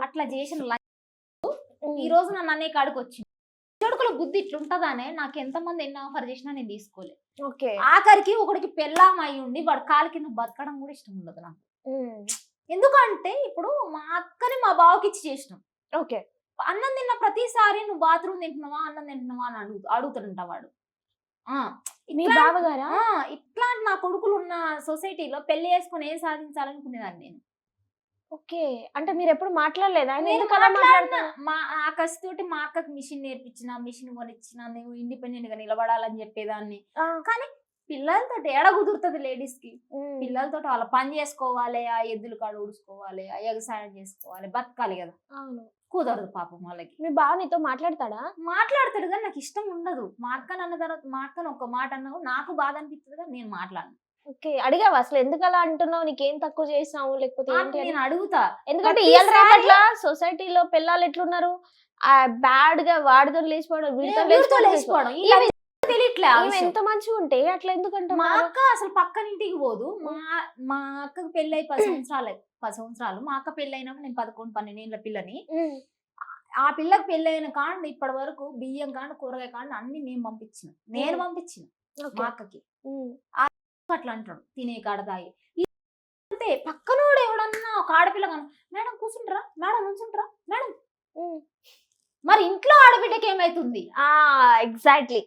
అట్లా చేసిన ఈ రోజు నన్ను అనే కాడికి వచ్చింది. చెడుకుల బుద్ధి ఇట్లుంటదానే నాకు ఎంతమంది ఎన్ని ఆఫర్ చేసినా నేను తీసుకోలే. ఓకే. ఆఖరికి ఒకడికి పెళ్ళాం అయి ఉండి వాడు కాలు కింద బతకడం కూడా ఇష్టం ఉండదు నాకు. ఎందుకంటే ఇప్పుడు మా అక్కని మా బావకి ఇచ్చి చేసినాం. ఓకే. అన్నం తిన్న ప్రతిసారి నువ్వు బాత్రూమ్ తింటున్నావా అన్నం తింటున్నావా అని అడుగుతుంటా వాడు. మీ బావగారా? ఇట్లాంటి నా కొడుకులు ఉన్న సొసైటీలో పెళ్లి చేసుకుని ఏం సాధించాలనుకునేదాన్ని నేను. ఓకే. అంటే మీరు ఎప్పుడు మాట్లాడలేదా? మా అక్కతోటి మా అక్కకి మిషన్ నేర్పించిన, మిషన్ కొనిచ్చిన, నువ్వు ఇండిపెండెంట్ గా నిలబడాలని చెప్పేదాన్ని. కానీ పిల్లలతో ఏడ కుదురుతుంది లేడీస్ కి? పిల్లలతో వాళ్ళ పని చేసుకోవాలి, ఆ ఎద్దులు కాడ ఊడుసుకోవాలి, ఆ ఎగసాయం చేసుకోవాలి, బతకాలి కదా. అవును. కుదరదు పాపం వాళ్ళకి. మీ బావ నీతో మాట్లాడతాడా? మాట్లాడతాడు కానీ నాకు ఇష్టం ఉండదు. మా అక్కని అన్న తర్వాత మా అక్కను ఒక మాట అన్నా కూడా నాకు బాధ అనిపిస్తుంది కానీ నేను మాట్లాడను. ఓకే. అడిగావా అసలు ఎందుకు అలా అంటున్నావు? నీకేం తక్కువ చేసినావు లేకపోతే ఏంటి? నేను అడుగుతా. ఎందుకంటే ఇవాళ రేపట్ల సొసైటీలో పిల్లలు ఎట్లున్నారు, బ్యాడ్ గా వాడితో లేచిపోవడం, వీడితో లేచిపోవడం. ఎంత మంచిగా ఉంటే అట్లా ఎందుకంటే మా అక్క అసలు పక్కనింటికి పోదు. మా అక్కకు పెళ్ళి 10 సంవత్సరాలు. మా అక్క పెళ్ళి అయినాక నేను 11-12 ఏళ్ళ పిల్లని. ఆ పిల్లకి పెళ్ళైన కాండి ఇప్పటి వరకు బియ్యం కాండి కూరగాయ కాండి అన్ని నేను పంపించిన మా అక్కకి. అట్లా అంటాడు తినే కాడ తాగి. అంతే పక్కనోడు ఎవడన్నా ఒక ఆడపిల్ల కాను, మేడం కూర్చుంటారా, మేడం నుంచుంటారా, మేడం. మరి ఇంట్లో ఆడబిడ్డకి ఏమైతుంది? ఎగ్జాక్ట్లీ.